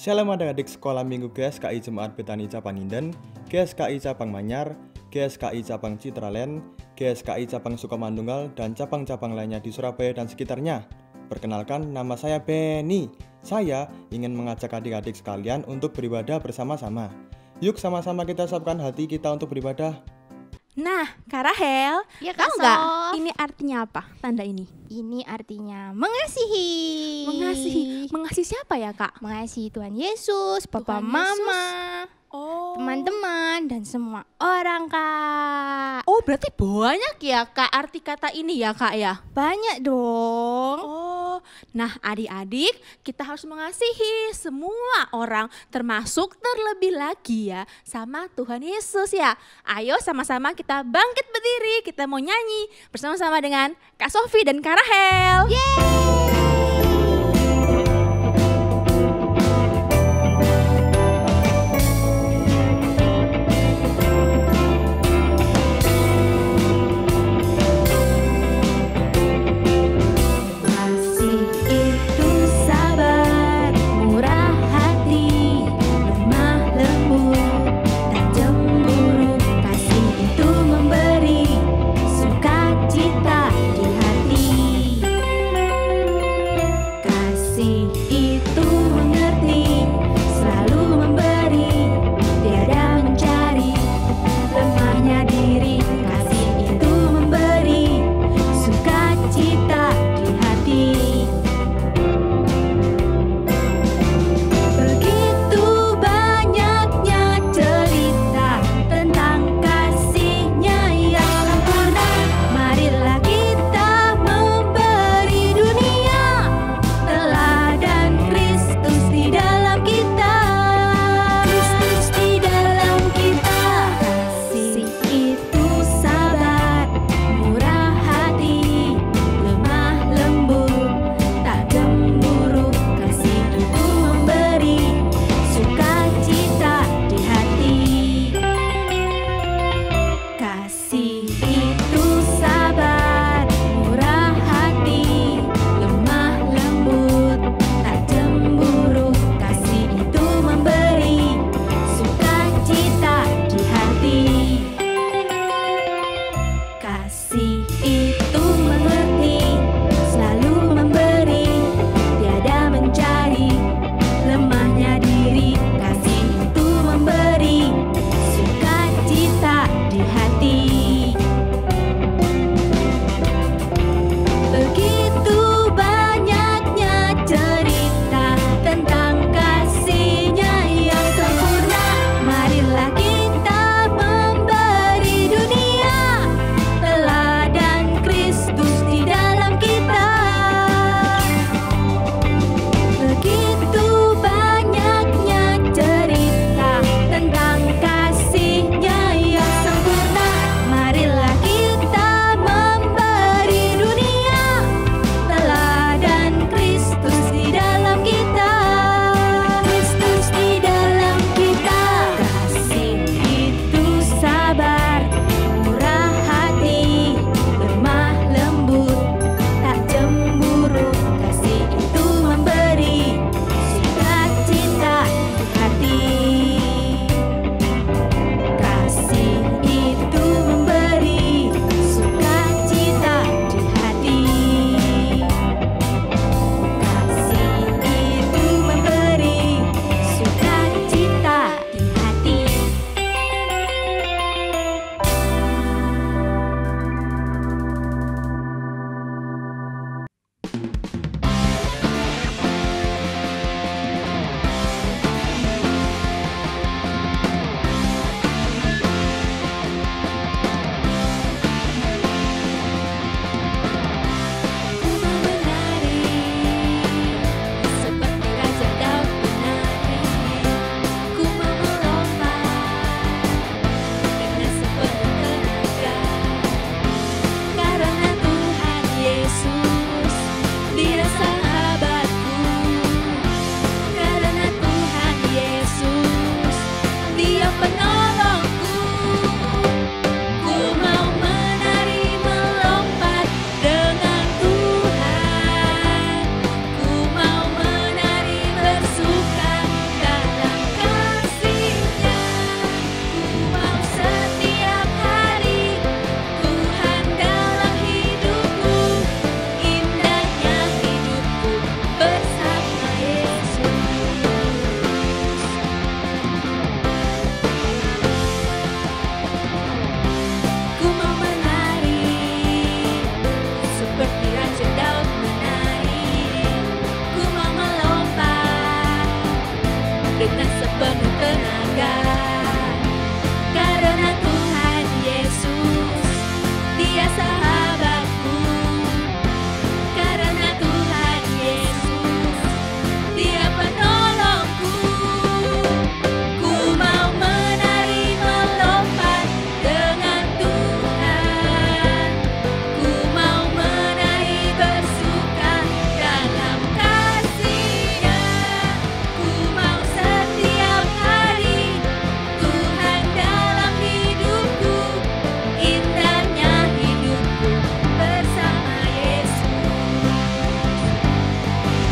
Shalom adik-adik sekolah minggu GSKI Jemaat Betani Cabang Inden, GSKI Cabang Manyar, GSKI Cabang Citraland, GSKI Cabang Sukamandunggal, dan cabang-cabang lainnya di Surabaya dan sekitarnya. Perkenalkan, nama saya Benny. Saya ingin mengajak adik-adik sekalian untuk beribadah bersama-sama. Yuk sama-sama kita siapkan hati kita untuk beribadah. Nah, Kak Rahel, Ya, tahu Kak nggak Sof. ini artinya apa, tanda ini? Ini artinya mengasihi. Mengasihi siapa ya, Kak? Mengasihi Tuhan Yesus, Papa Tuhan Mama, Oh, teman-teman, dan semua orang, Kak. Oh, berarti banyak ya, Kak, arti kata ini ya, Kak ya? Banyak dong. Oh, nah adik-adik, kita harus mengasihi semua orang, termasuk terlebih lagi ya sama Tuhan Yesus ya. Ayo sama-sama kita bangkit berdiri, kita mau nyanyi bersama-sama dengan Kak Sofi dan Kak Rahel. Kasih itu sabar, murah hati, lemah lembut, tak cemburu. Kasih itu memberi sukacita di hati. dengan sepenuh tenaga. Karena Tuhan Yesus, Dia sahabatku. Karena Tuhan Yesus, Dia penolongku. Ku mau menari melompat dengan Tuhan. Ku mau menari bersuka dalam kasih-Nya. Ku mau setiap hari Tuhan dalam hidupku. Indahnya hidupku bersama Yesus.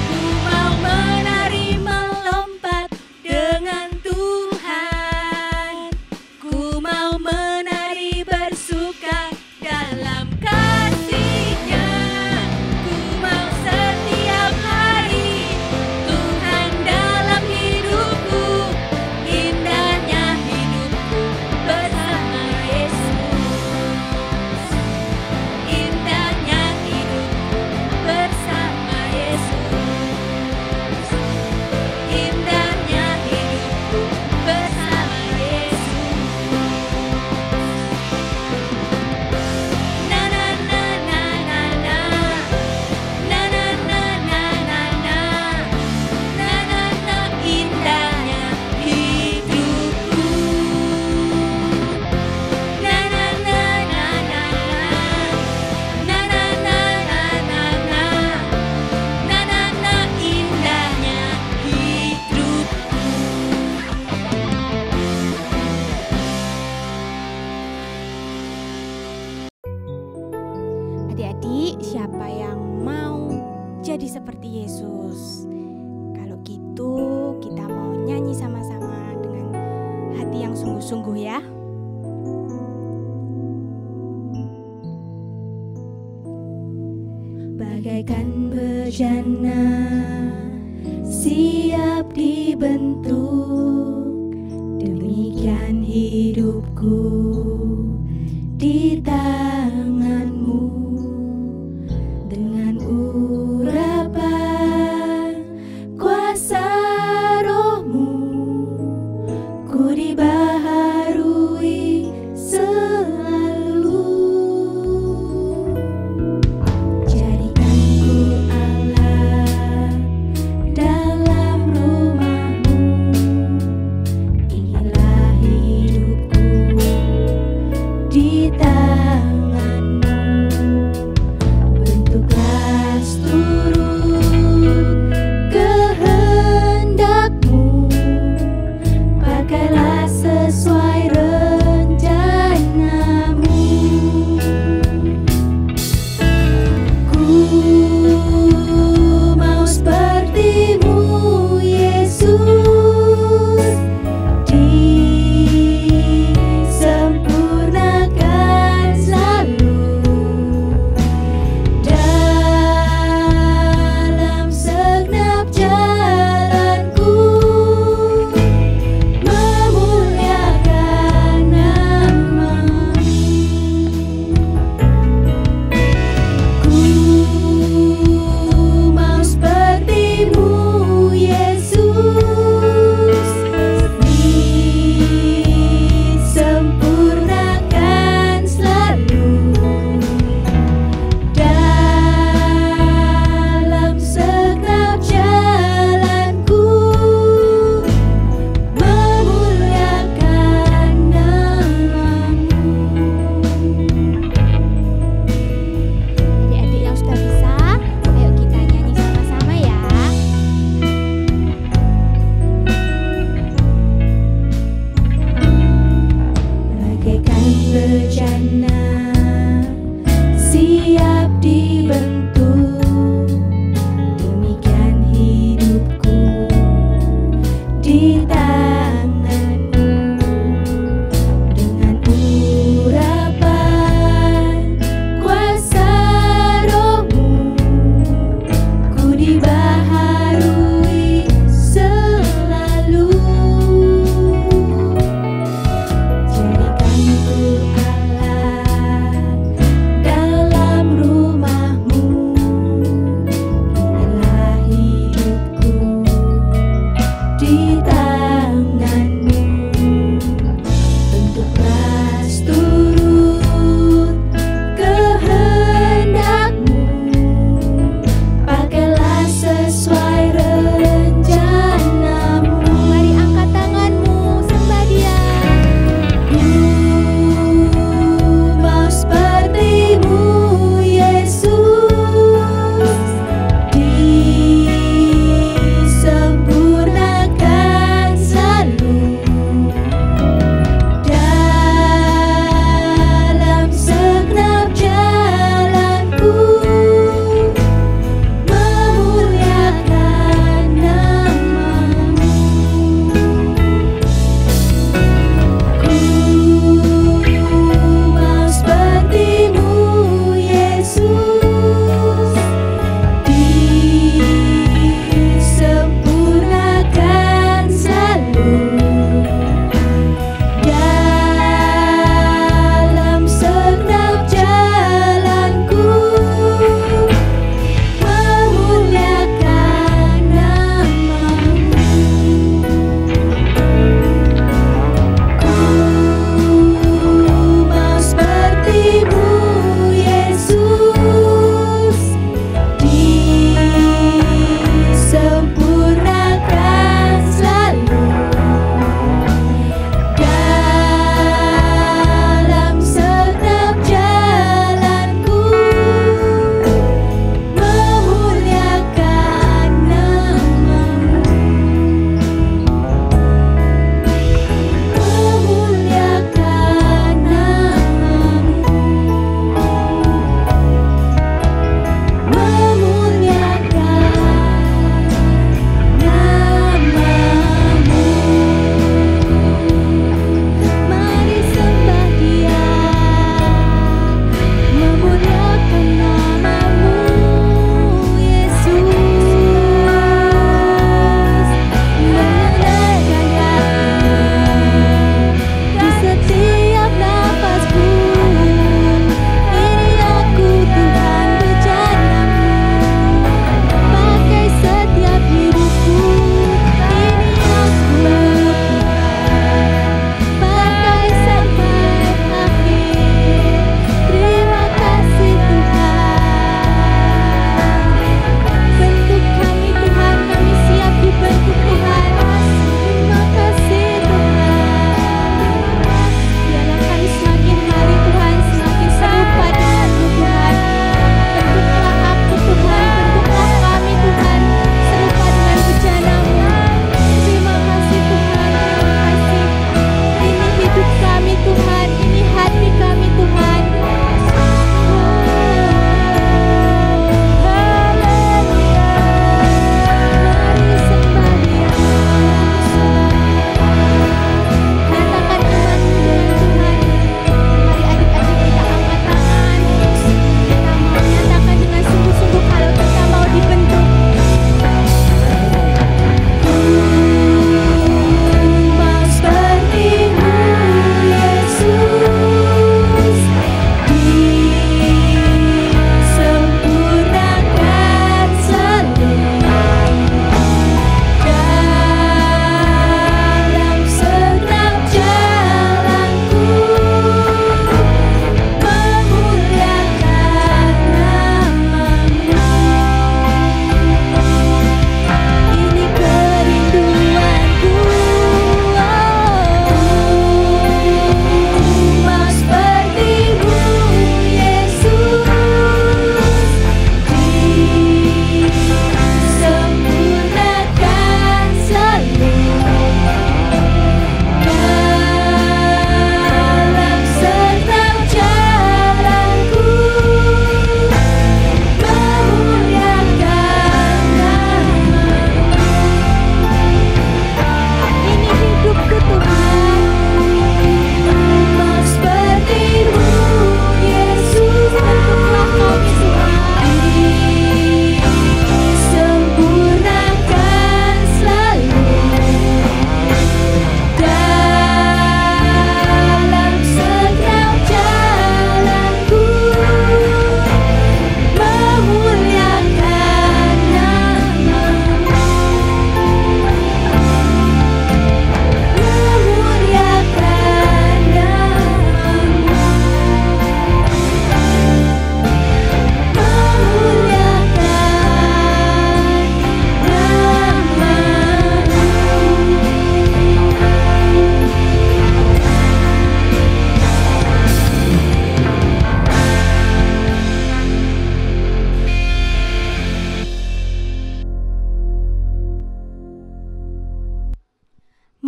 Ku mau menari melompat dengan Tuhan. Ku mau menari bersuka dalam kasih-Nya. Ku mau setiap hari Tuhan dalam hidupku. Indahnya hidupku bersama Yesus. Indahnya hidupku bersama Yesus. Indahnya hidupku bersama Yesus. Na na na na na na. Na na na na na na. Na na na indahnya hidupku. Na na na na na na. Na na na na na na. Na na na indahnya hidupku. Adik-adik, siapa yang mau jadi seperti Yesus? Kalau gitu, kita mau nyanyi sama-sama dengan hati yang sungguh-sungguh ya. Bagaikan bejana siap dibentuk, demikian hidupku di tanganmu. Dengan urapan kuasa rohmu, ku dibaharui selalu. Jadikanku Allah dalam rumahmu. Inilah hidupku di tanganmu. Bentuklah seturut kehendakmu. Pakailah sesuai rencanamu. Ku mau sepertimu, Yesus, disempurnakan selalu dalam segenap jalanku, memuliakan nama-Mu. Ku mau sepertimu, Yesus, disempurnakan selalu dalam segenap jalanku, memuliakan nama-Mu. Adik-adik yang sudah bisa, ayo kita nyanyi sama-sama ya. Bagaikan bejana siap dibentuk, demikian hidupku di tanganmu. Dengan urapan kuasa rohmu, ku dibaharui selalu. Jadikanku Allah dalam rumahmu. Inilah hidupku di tanganmu.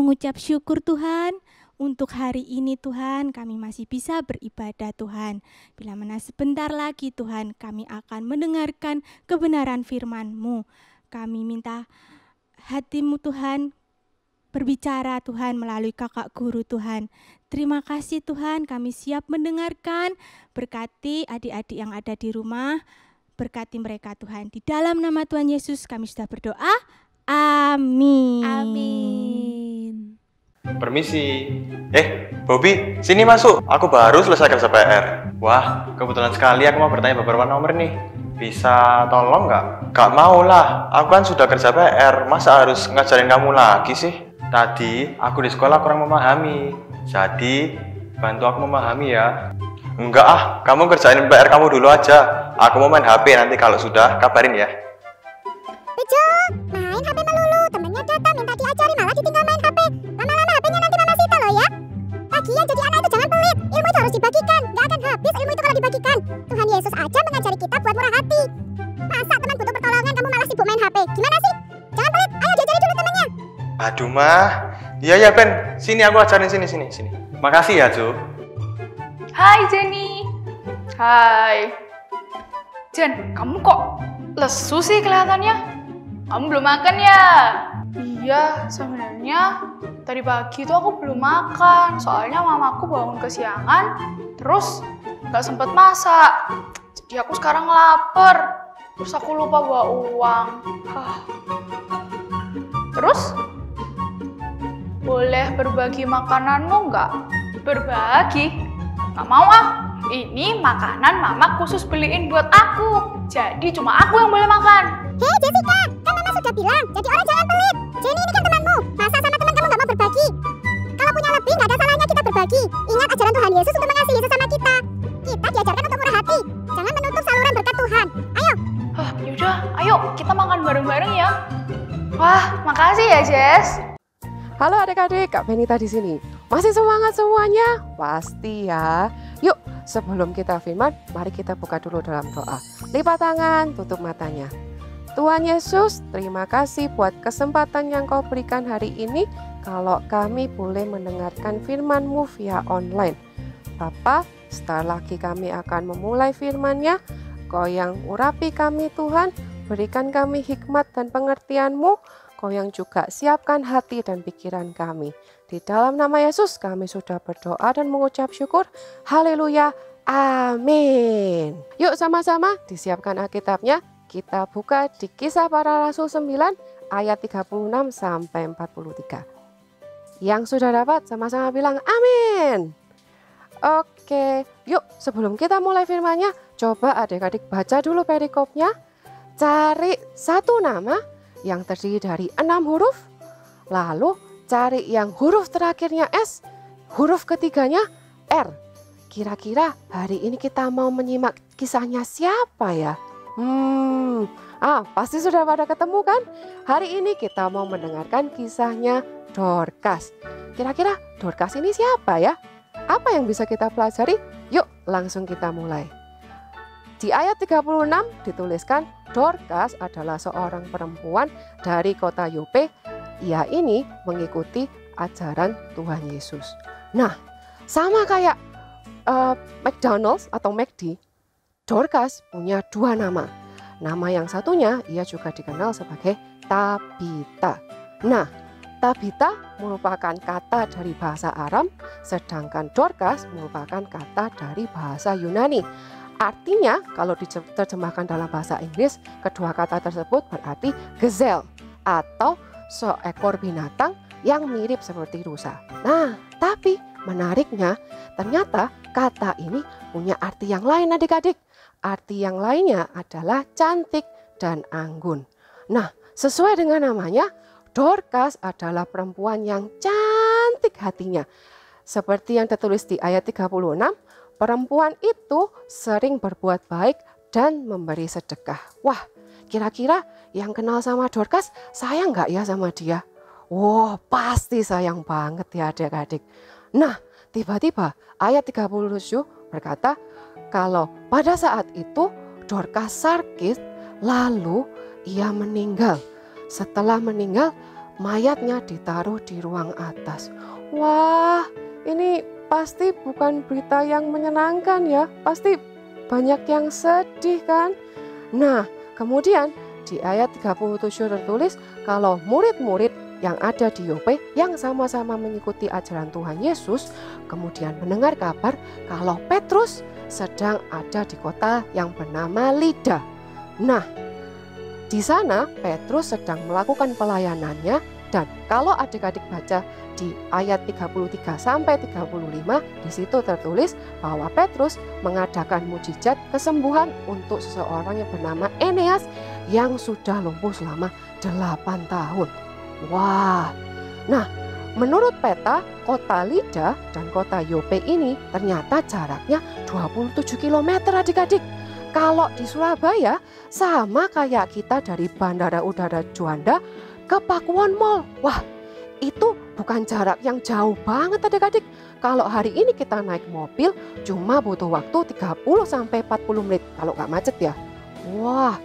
mengucap syukur Tuhan. Untuk hari ini Tuhan, kami masih bisa beribadah Tuhan. Bila mana sebentar lagi Tuhan, kami akan mendengarkan kebenaran firman-Mu. Kami minta hati-Mu Tuhan berbicara Tuhan melalui kakak guru Tuhan. Terima kasih Tuhan, kami siap mendengarkan. Berkati adik-adik yang ada di rumah, berkati mereka Tuhan. Di dalam nama Tuhan Yesus kami sudah berdoa. Amin. Amin. Permisi. Bobby, sini masuk. Aku baru selesai kerja PR. Wah, kebetulan sekali aku mau bertanya beberapa nomor nih. Bisa tolong nggak? Nggak mau lah, aku kan sudah kerja PR. Masa harus ngajarin kamu lagi sih? Tadi aku di sekolah kurang memahami. Jadi, bantu aku memahami ya. Enggak ah, kamu kerjain PR kamu dulu aja. Aku mau main HP, nanti kalau sudah kabarin ya. Bejo, main HP melulu. Temennya datang minta diajari malah ditinggal main HP. Lama-lama HP-nya nanti mama sita loh ya. Lagian jadi anak itu jangan pelit. Ilmu itu harus dibagikan. Gak akan habis ilmu itu kalau dibagikan. Tuhan Yesus aja mengajari kita buat murah hati. Masa teman butuh pertolongan kamu malah sibuk main HP? Gimana sih? Jangan pelit, ayo diajari dulu temennya. Aduh mah. Iya Ben. Sini aku ajarin sini. Makasih ya Jo. Hai Jenny. Hai. Jen, kamu kok lesu sih kelihatannya? Kamu belum makan ya? Iya, sebenarnya tadi pagi tuh aku belum makan. Soalnya mamaku bangun kesiangan, terus nggak sempet masak. Jadi aku sekarang lapar. Terus aku lupa bawa uang. Terus? Boleh berbagi makananmu nggak? Berbagi? Nggak mau ah. Ini makanan mama khusus beliin buat aku. Jadi cuma aku yang boleh makan. Hei Jessica, kan mama sudah bilang, jadi orang jangan pelit. Jenny ini kan temanmu. Masa sama teman kamu nggak mau berbagi? Kalau punya lebih nggak ada salahnya kita berbagi. Ingat ajaran Tuhan Yesus untuk mengasihi sesama kita. Kita diajarkan untuk murah hati. Jangan menutup saluran berkat Tuhan. Ayo. Yaudah, ayo kita makan bareng-bareng ya. Wah, makasih ya Jess. Halo adik-adik, Kak Benita di sini. Masih semangat semuanya? Pasti ya. Yuk, sebelum kita firman, mari kita buka dulu dalam doa. Lipat tangan, tutup matanya. Tuhan Yesus, terima kasih buat kesempatan yang Kau berikan hari ini kalau kami boleh mendengarkan firman-Mu via online. Bapa, sebentar lagi kami akan memulai firman-Nya. Kau yang urapi kami Tuhan, berikan kami hikmat dan pengertian-Mu. Kau yang juga siapkan hati dan pikiran kami. Di dalam nama Yesus kami sudah berdoa dan mengucap syukur. Haleluya. Amin. Yuk sama-sama disiapkan Alkitabnya. Kita buka di Kisah Para Rasul 9 ayat 36 sampai 43. Yang sudah dapat sama-sama bilang amin. Oke, yuk sebelum kita mulai firman-Nya, coba adik-adik baca dulu perikopnya. Cari satu nama yang terdiri dari 6 huruf, lalu cari yang huruf terakhirnya S, huruf ketiganya R. Kira-kira hari ini kita mau menyimak kisahnya siapa ya? Pasti sudah pada ketemu kan? Hari ini kita mau mendengarkan kisahnya Dorcas. Kira-kira Dorcas ini siapa ya? Apa yang bisa kita pelajari? Yuk langsung kita mulai. Di ayat 36 dituliskan Dorcas adalah seorang perempuan dari kota Yope. Ia ini mengikuti ajaran Tuhan Yesus. Nah, sama kayak McDonald's atau McD, Dorcas punya 2 nama. Nama yang satunya ia juga dikenal sebagai Tabita. Nah, Tabita merupakan kata dari bahasa Aram, sedangkan Dorcas merupakan kata dari bahasa Yunani. Artinya kalau diterjemahkan dalam bahasa Inggris, kedua kata tersebut berarti gazelle atau seekor binatang yang mirip seperti rusa. Nah, tapi menariknya ternyata kata ini punya arti yang lain adik-adik. Arti yang lainnya adalah cantik dan anggun. Nah, sesuai dengan namanya, Dorcas adalah perempuan yang cantik hatinya. Seperti yang tertulis di ayat 36, perempuan itu sering berbuat baik dan memberi sedekah. Wah, kira-kira yang kenal sama Dorcas sayang nggak ya sama dia? Wah, pasti sayang banget ya adik-adik. Nah, tiba-tiba ayat 37 berkata, kalau pada saat itu Dorcas sakit, lalu ia meninggal. Setelah meninggal, mayatnya ditaruh di ruang atas. Wah, ini pasti bukan berita yang menyenangkan ya. Pasti banyak yang sedih kan? Nah, kemudian di ayat 37 tertulis kalau murid-murid yang ada di Yope yang sama-sama mengikuti ajaran Tuhan Yesus kemudian mendengar kabar kalau Petrus sedang ada di kota yang bernama Lida. Nah, di sana Petrus sedang melakukan pelayanannya, dan kalau adik-adik baca di ayat 33 sampai 35 di situ tertulis bahwa Petrus mengadakan mujizat kesembuhan untuk seseorang yang bernama Eneas yang sudah lumpuh selama 8 tahun. Wah, nah menurut peta kota Lida dan kota Yope ini ternyata jaraknya 27 km adik-adik. Kalau di Surabaya sama kayak kita dari Bandara Udara Juanda ke Pakuwon Mall. Wah, itu bukan jarak yang jauh banget adik-adik. Kalau hari ini kita naik mobil cuma butuh waktu 30 sampai 40 menit kalau nggak macet ya. Wah,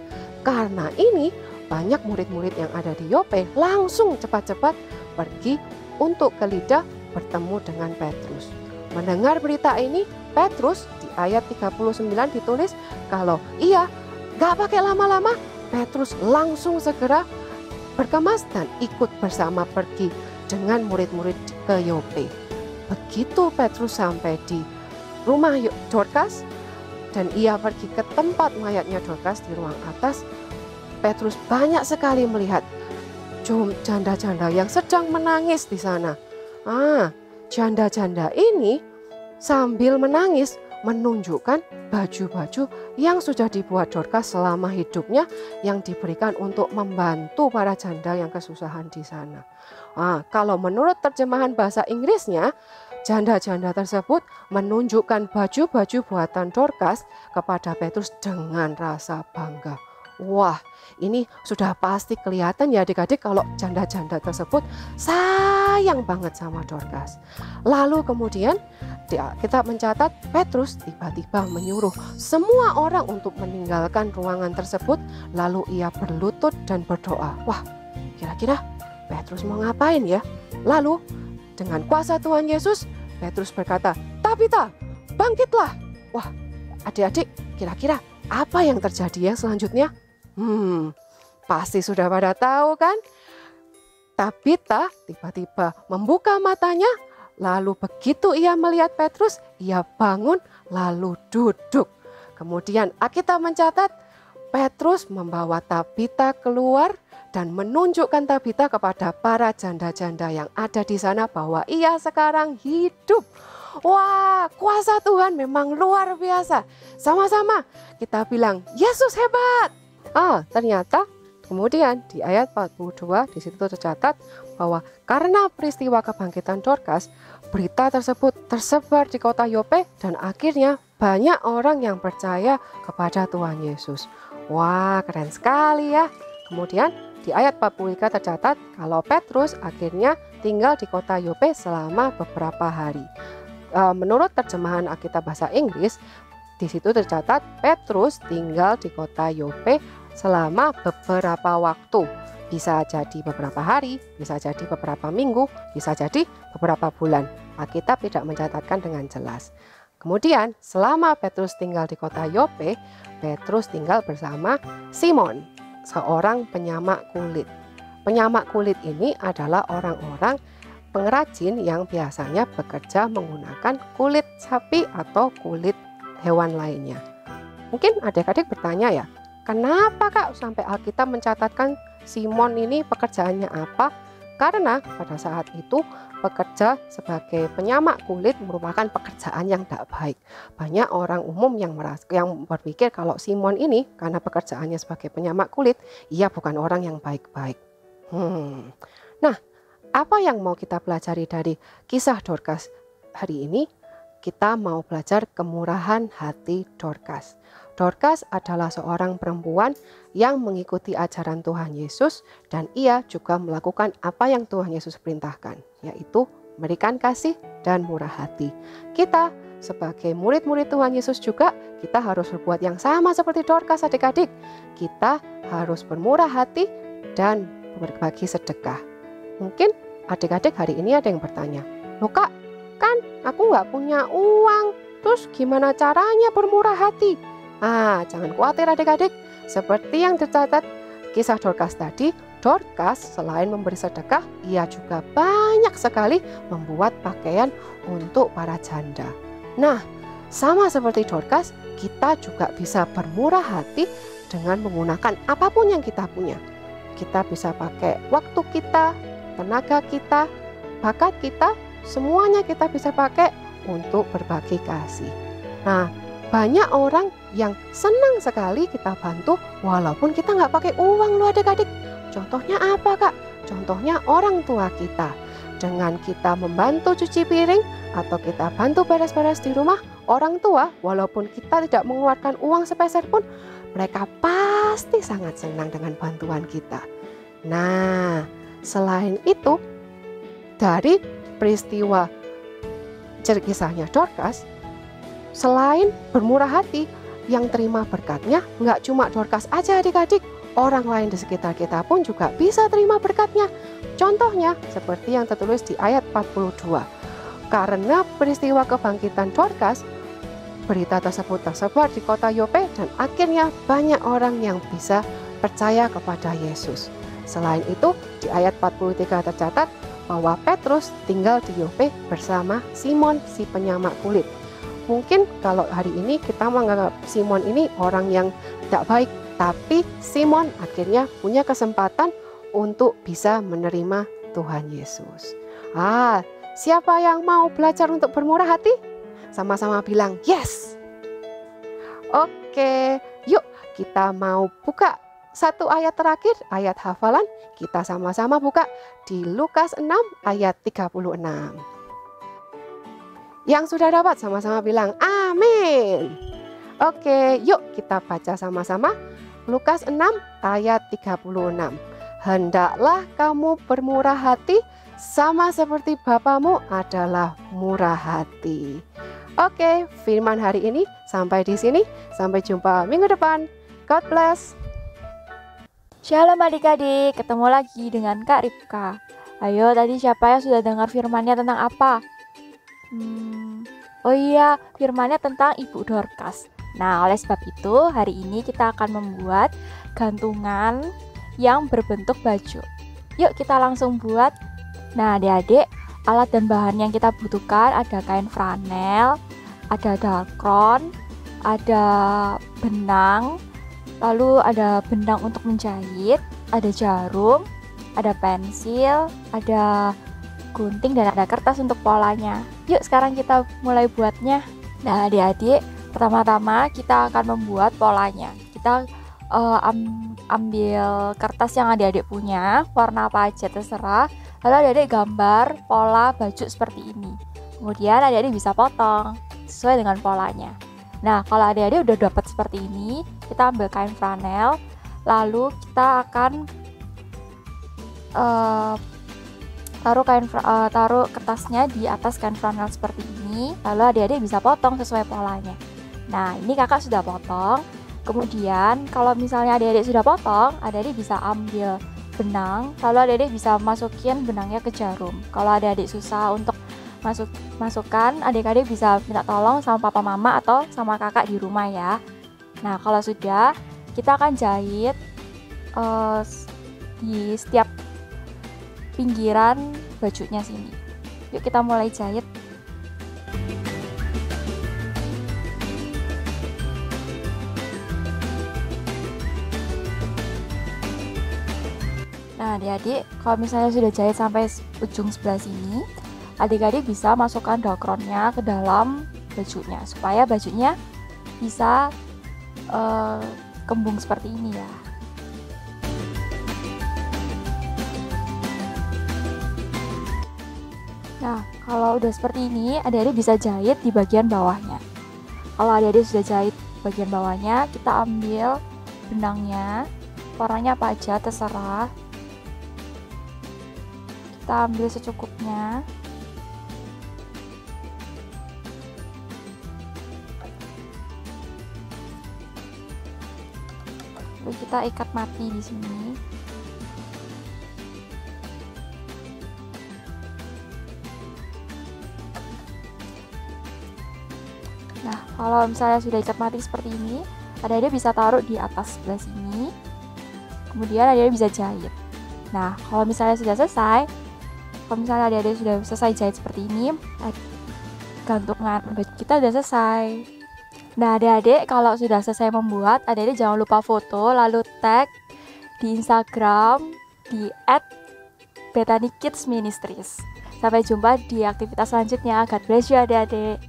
karena ini banyak murid-murid yang ada di Yope langsung cepat-cepat pergi untuk ke Lida bertemu dengan Petrus. Mendengar berita ini, Petrus di ayat 39 ditulis kalau iya, gak pakai lama-lama, Petrus langsung segera berkemas dan ikut bersama pergi dengan murid-murid ke Yope. Begitu Petrus sampai di rumah Dorcas dan ia pergi ke tempat mayatnya Dorcas di ruang atas, Petrus banyak sekali melihat janda-janda yang sedang menangis di sana. Janda-janda ini sambil menangis menunjukkan baju-baju yang sudah dibuat Dorcas selama hidupnya yang diberikan untuk membantu para janda yang kesusahan di sana. Kalau menurut terjemahan bahasa Inggrisnya, janda-janda tersebut menunjukkan baju-baju buatan Dorcas kepada Petrus dengan rasa bangga. Wah, ini sudah pasti kelihatan ya adik-adik kalau janda-janda tersebut sayang banget sama Dorcas. Lalu kemudian kita mencatat Petrus tiba-tiba menyuruh semua orang untuk meninggalkan ruangan tersebut. Lalu ia berlutut dan berdoa. Wah, kira-kira Petrus mau ngapain ya? Lalu dengan kuasa Tuhan Yesus, Petrus berkata, "Tabita, bangkitlah." Wah, adik-adik kira-kira apa yang terjadi ya selanjutnya? Pasti sudah pada tahu kan? Tabita tiba-tiba membuka matanya, lalu begitu ia melihat Petrus, ia bangun lalu duduk. Kemudian Alkitab mencatat Petrus membawa Tabita keluar dan menunjukkan Tabita kepada para janda-janda yang ada di sana bahwa ia sekarang hidup. Wah, kuasa Tuhan memang luar biasa. Sama-sama kita bilang, Yesus hebat. Ternyata kemudian di ayat 42 di situ tercatat bahwa karena peristiwa kebangkitan Dorcas, berita tersebut tersebar di kota Yope dan akhirnya banyak orang yang percaya kepada Tuhan Yesus. Wah, keren sekali ya. Kemudian di ayat 43 tercatat kalau Petrus akhirnya tinggal di kota Yope selama beberapa hari. Menurut terjemahan Alkitab bahasa Inggris, di situ tercatat Petrus tinggal di kota Yope selama beberapa waktu. Bisa jadi beberapa hari, bisa jadi beberapa minggu, bisa jadi beberapa bulan. Alkitab tidak mencatatkan dengan jelas. Kemudian selama Petrus tinggal di kota Yope, Petrus tinggal bersama Simon, seorang penyamak kulit. Penyamak kulit ini adalah orang-orang pengrajin yang biasanya bekerja menggunakan kulit sapi atau kulit hewan lainnya. Mungkin adik-adik bertanya ya, kenapa Kak sampai Alkitab mencatatkan Simon ini pekerjaannya apa? Karena pada saat itu bekerja sebagai penyamak kulit merupakan pekerjaan yang tidak baik. Banyak orang umum yang berpikir kalau Simon ini karena pekerjaannya sebagai penyamak kulit, ia bukan orang yang baik-baik. Nah, apa yang mau kita pelajari dari kisah Dorcas hari ini? Kita mau belajar kemurahan hati Dorcas. Dorcas adalah seorang perempuan yang mengikuti ajaran Tuhan Yesus dan ia juga melakukan apa yang Tuhan Yesus perintahkan, yaitu memberikan kasih dan murah hati. Kita sebagai murid-murid Tuhan Yesus juga kita harus berbuat yang sama seperti Dorcas adik-adik. Kita harus bermurah hati dan berbagi sedekah. Mungkin adik-adik hari ini ada yang bertanya, "Loh Kak, kan aku nggak punya uang, terus gimana caranya bermurah hati?" Jangan khawatir adik-adik. Seperti yang tercatat kisah Dorcas tadi, Dorcas selain memberi sedekah, ia juga banyak sekali membuat pakaian untuk para janda. Nah, sama seperti Dorcas, kita juga bisa bermurah hati dengan menggunakan apapun yang kita punya. Kita bisa pakai waktu kita, tenaga kita, bakat kita, semuanya kita bisa pakai untuk berbagi kasih. Nah, banyak orang yang senang sekali kita bantu walaupun kita nggak pakai uang loh adik-adik. Contohnya apa Kak? Contohnya orang tua kita. Dengan kita membantu cuci piring atau kita bantu beres-beres di rumah, orang tua walaupun kita tidak mengeluarkan uang sepeser pun, mereka pasti sangat senang dengan bantuan kita. Nah, selain itu, dari peristiwa kisahnya Dorcas, selain bermurah hati, yang terima berkatnya nggak cuma Dorcas aja adik-adik, orang lain di sekitar kita pun juga bisa terima berkatnya. Contohnya seperti yang tertulis di ayat 42. Karena peristiwa kebangkitan Dorcas, berita tersebut tersebar di kota Yope dan akhirnya banyak orang yang bisa percaya kepada Yesus. Selain itu, di ayat 43 tercatat bahwa Petrus tinggal di Yope bersama Simon si penyamak kulit. Mungkin kalau hari ini kita menganggap Simon ini orang yang tidak baik, tapi Simon akhirnya punya kesempatan untuk bisa menerima Tuhan Yesus. Siapa yang mau belajar untuk bermurah hati? Sama-sama bilang yes. Oke, yuk kita mau buka satu ayat terakhir, ayat hafalan. Kita sama-sama buka di Lukas 6 ayat 36. Yang sudah dapat sama-sama bilang amin. Oke, yuk kita baca sama-sama Lukas 6 ayat 36. Hendaklah kamu bermurah hati sama seperti Bapamu adalah murah hati. Oke, firman hari ini sampai di sini. Sampai jumpa minggu depan. God bless. Shalom adik-adik, ketemu lagi dengan Kak Ripka. Ayo, tadi siapa yang sudah dengar firmannya tentang apa? Oh iya, firmannya tentang Ibu Dorcas. Nah, oleh sebab itu hari ini kita akan membuat gantungan yang berbentuk baju. Yuk kita langsung buat. Nah adik-adik, alat dan bahan yang kita butuhkan ada kain flanel, ada dalkron, ada benang, lalu ada benang untuk menjahit, ada jarum, ada pensil, ada gunting, dan ada kertas untuk polanya. Yuk sekarang kita mulai buatnya. Nah adik-adik, pertama-tama kita akan membuat polanya. Kita ambil kertas yang adik-adik punya, warna apa aja terserah. Lalu adik-adik gambar pola baju seperti ini. Kemudian adik-adik bisa potong sesuai dengan polanya. Nah kalau adik-adik udah dapat seperti ini, kita ambil kain flanel. Lalu kita akan taruh kertasnya di atas kain flanel seperti ini. Lalu adik-adik bisa potong sesuai polanya. Nah ini kakak sudah potong. Kemudian kalau misalnya adik-adik sudah potong, adik-adik bisa ambil benang, lalu adik-adik bisa masukin benangnya ke jarum. Kalau adik-adik susah untuk masukkan, adik-adik bisa minta tolong sama papa mama atau sama kakak di rumah ya. Nah kalau sudah, kita akan jahit di setiap pinggiran bajunya sini. Yuk kita mulai jahit. Nah adik-adik, kalau misalnya sudah jahit sampai ujung sebelah sini, adik-adik bisa masukkan dalkronnya ke dalam bajunya supaya bajunya bisa kembung seperti ini ya. Nah kalau udah seperti ini, adik-adik bisa jahit di bagian bawahnya. Kalau adik-adik sudah jahit bagian bawahnya, kita ambil benangnya, warnanya apa aja terserah. Kita ambil secukupnya. Lalu kita ikat mati di sini. Nah, kalau misalnya sudah ikat mati seperti ini, adik-adik bisa taruh di atas sebelah sini. Kemudian adik-adik bisa jahit. Nah, kalau misalnya sudah selesai, kalau misalnya adik-adik sudah selesai jahit seperti ini, gantungan baju kita sudah selesai. Nah, adik-adik kalau sudah selesai membuat, adik-adik jangan lupa foto lalu tag di Instagram di @BethanyKidsMinistries. Sampai jumpa di aktivitas selanjutnya. God bless you adik-adik.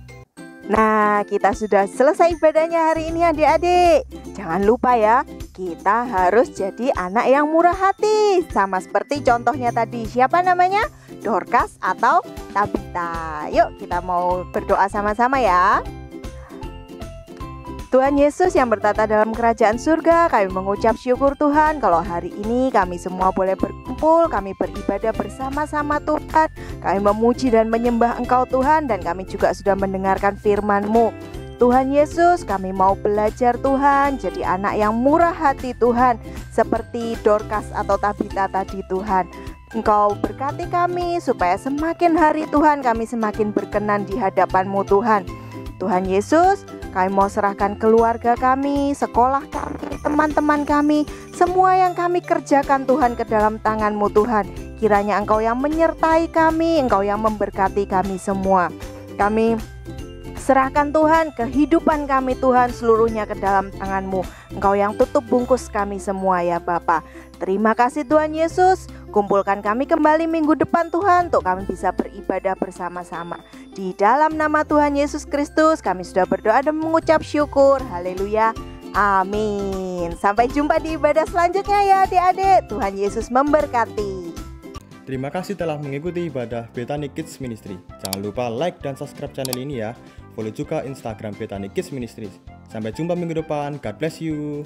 Nah, kita sudah selesai ibadahnya hari ini adik-adik. Jangan lupa ya, kita harus jadi anak yang murah hati. Sama seperti contohnya tadi, siapa namanya? Dorcas atau Tabita. Yuk kita mau berdoa sama-sama ya. Tuhan Yesus yang bertata dalam kerajaan surga, kami mengucap syukur Tuhan kalau hari ini kami semua boleh berkumpul, kami beribadah bersama-sama Tuhan. Kami memuji dan menyembah Engkau Tuhan, dan kami juga sudah mendengarkan firman-Mu. Tuhan Yesus, kami mau belajar Tuhan, jadi anak yang murah hati Tuhan, seperti Dorcas atau Tabita tadi Tuhan. Engkau berkati kami supaya semakin hari Tuhan kami semakin berkenan di hadapan-Mu Tuhan. Tuhan Yesus, kami mau serahkan keluarga kami, sekolah kami, teman-teman kami, semua yang kami kerjakan Tuhan ke dalam tangan-Mu Tuhan. Kiranya Engkau yang menyertai kami, Engkau yang memberkati kami semua. Kami serahkan Tuhan kehidupan kami Tuhan seluruhnya ke dalam tangan-Mu. Engkau yang tutup bungkus kami semua ya Bapa. Terima kasih Tuhan Yesus. Kumpulkan kami kembali minggu depan Tuhan, untuk kami bisa beribadah bersama-sama. Di dalam nama Tuhan Yesus Kristus kami sudah berdoa dan mengucap syukur. Haleluya. Amin. Sampai jumpa di ibadah selanjutnya ya adik-adik. Tuhan Yesus memberkati. Terima kasih telah mengikuti ibadah Bethany Kids Ministry. Jangan lupa like dan subscribe channel ini ya. Follow juga Instagram Bethany Kids Ministry. Sampai jumpa minggu depan. God bless you.